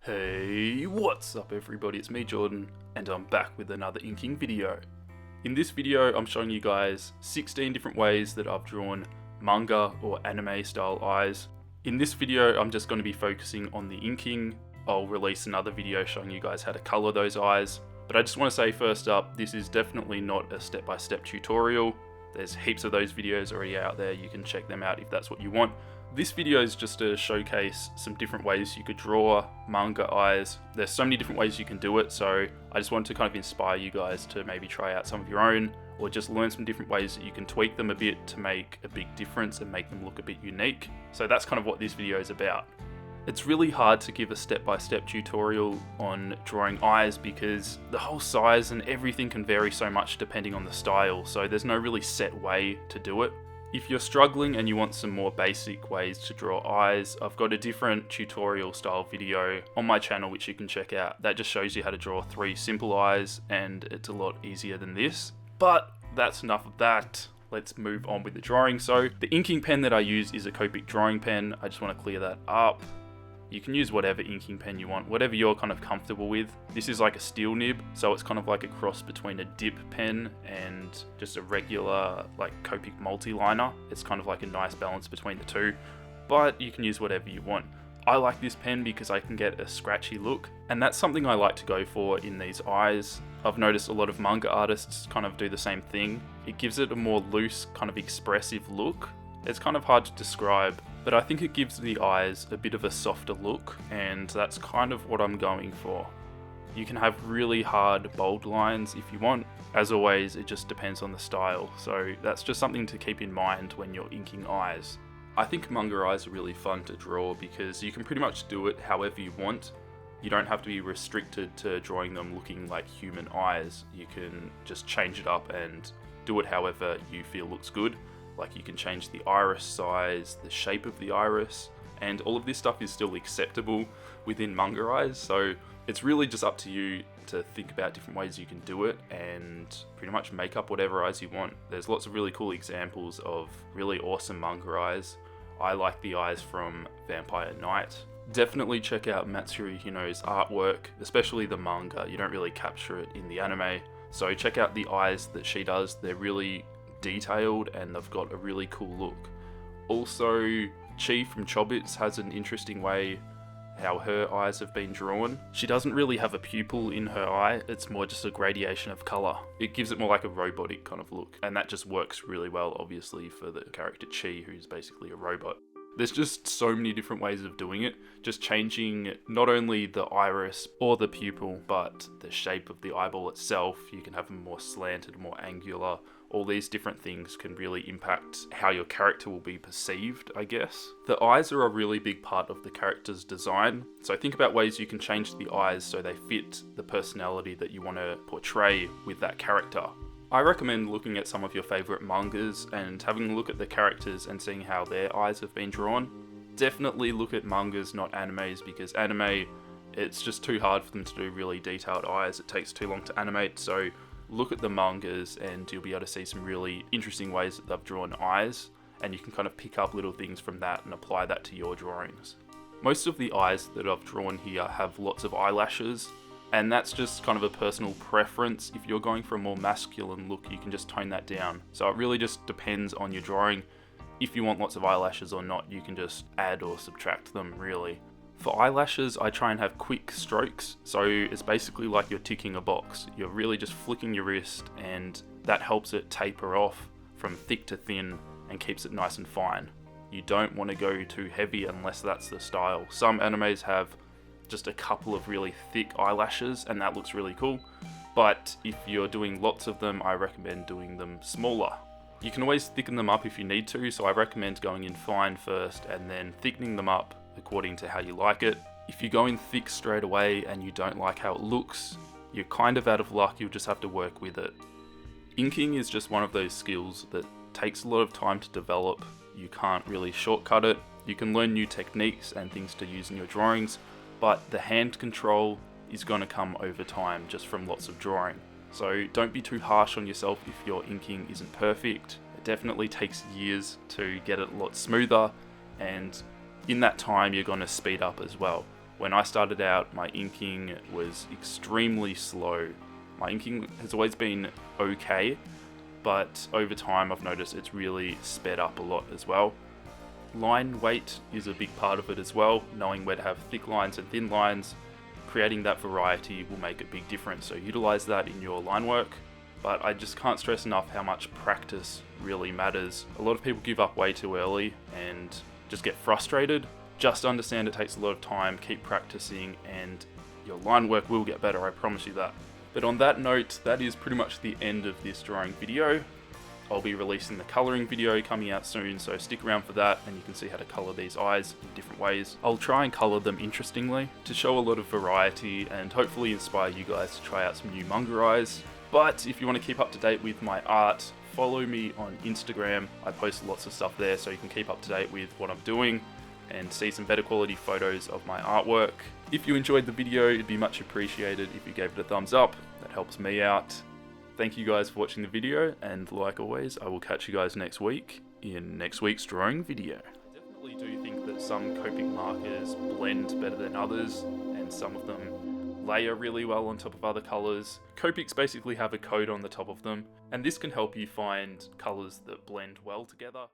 Hey, what's up everybody, it's me Jordan, and I'm back with another inking video. In this video, I'm showing you guys 16 different ways that I've drawn manga or anime style eyes. In this video, I'm just going to be focusing on the inking. I'll release another video showing you guys how to colour those eyes. But I just want to say first up, this is definitely not a step-by-step tutorial. There's heaps of those videos already out there, you can check them out if that's what you want. This video is just to showcase some different ways you could draw manga eyes. There's so many different ways you can do it, so I just wanted to kind of inspire you guys to maybe try out some of your own, or just learn some different ways that you can tweak them a bit to make a big difference and make them look a bit unique. So that's kind of what this video is about. It's really hard to give a step-by-step tutorial on drawing eyes because the whole size and everything can vary so much depending on the style, so there's no really set way to do it. If you're struggling and you want some more basic ways to draw eyes, I've got a different tutorial style video on my channel which you can check out. That just shows you how to draw 3 simple eyes, and it's a lot easier than this. But that's enough of that. Let's move on with the drawing. So the inking pen that I use is a Copic drawing pen. I just want to clear that up. You can use whatever inking pen you want, whatever you're kind of comfortable with. This is like a steel nib, so it's kind of like a cross between a dip pen and just a regular like Copic multiliner. It's kind of like a nice balance between the two, but you can use whatever you want. I like this pen because I can get a scratchy look, and that's something I like to go for in these eyes. I've noticed a lot of manga artists kind of do the same thing. It gives it a more loose, kind of expressive look. It's kind of hard to describe, but I think it gives the eyes a bit of a softer look, and that's kind of what I'm going for. You can have really hard, bold lines if you want. As always, it just depends on the style, so that's just something to keep in mind when you're inking eyes. I think manga eyes are really fun to draw because you can pretty much do it however you want. You don't have to be restricted to drawing them looking like human eyes. You can just change it up and do it however you feel looks good. Like you can change the iris size, the shape of the iris, and all of this stuff is still acceptable within manga eyes, so it's really just up to you to think about different ways you can do it and pretty much make up whatever eyes you want. There's lots of really cool examples of really awesome manga eyes. I like the eyes from Vampire Knight. Definitely check out Matsuri Hino's artwork, especially the manga. You don't really capture it in the anime, so check out the eyes that she does. They're really detailed and they've got a really cool look. Also, Chi from Copics has an interesting way how her eyes have been drawn. She doesn't really have a pupil in her eye, it's more just a gradation of colour. It gives it more like a robotic kind of look, and that just works really well obviously for the character Chi, who's basically a robot. There's just so many different ways of doing it, just changing not only the iris or the pupil, but the shape of the eyeball itself. You can have them more slanted, more angular. All these different things can really impact how your character will be perceived, I guess. The eyes are a really big part of the character's design, so think about ways you can change the eyes so they fit the personality that you want to portray with that character. I recommend looking at some of your favourite mangas and having a look at the characters and seeing how their eyes have been drawn. Definitely look at mangas, not animes, because anime, it's just too hard for them to do really detailed eyes. It takes too long to animate, so look at the mangas and you'll be able to see some really interesting ways that they've drawn eyes, and you can kind of pick up little things from that and apply that to your drawings. Most of the eyes that I've drawn here have lots of eyelashes, and that's just kind of a personal preference. If you're going for a more masculine look, you can just tone that down. So it really just depends on your drawing. If you want lots of eyelashes or not, you can just add or subtract them really. For eyelashes, I try and have quick strokes, so it's basically like you're ticking a box. You're really just flicking your wrist, and that helps it taper off from thick to thin and keeps it nice and fine. You don't want to go too heavy unless that's the style. Some animes have just a couple of really thick eyelashes and that looks really cool, but if you're doing lots of them, I recommend doing them smaller. You can always thicken them up if you need to, so I recommend going in fine first and then thickening them up according to how you like it. If you go in thick straight away and you don't like how it looks, you're kind of out of luck. You'll just have to work with it. Inking is just one of those skills that takes a lot of time to develop. You can't really shortcut it. You can learn new techniques and things to use in your drawings, but the hand control is going to come over time just from lots of drawing. So don't be too harsh on yourself if your inking isn't perfect. It definitely takes years to get it a lot smoother, and in that time you're going to speed up as well. When I started out, my inking was extremely slow. My inking has always been okay, but over time I've noticed it's really sped up a lot as well. Line weight is a big part of it as well. Knowing where to have thick lines and thin lines, creating that variety will make a big difference, so utilize that in your line work. But I just can't stress enough how much practice really matters. A lot of people give up way too early and just get frustrated. Just understand it takes a lot of time, keep practicing, and your line work will get better, I promise you that. But on that note, that is pretty much the end of this drawing video. I'll be releasing the colouring video coming out soon, so stick around for that and you can see how to colour these eyes in different ways. I'll try and colour them interestingly to show a lot of variety and hopefully inspire you guys to try out some new manga eyes. But if you want to keep up to date with my art, follow me on Instagram. I post lots of stuff there so you can keep up to date with what I'm doing and see some better quality photos of my artwork. If you enjoyed the video, it'd be much appreciated if you gave it a thumbs up. That helps me out. Thank you guys for watching the video, and like always, I will catch you guys next week in next week's drawing video. I definitely do think that some Copic markers blend better than others, and some of them layer really well on top of other colours. Copics basically have a coat on the top of them, and this can help you find colours that blend well together.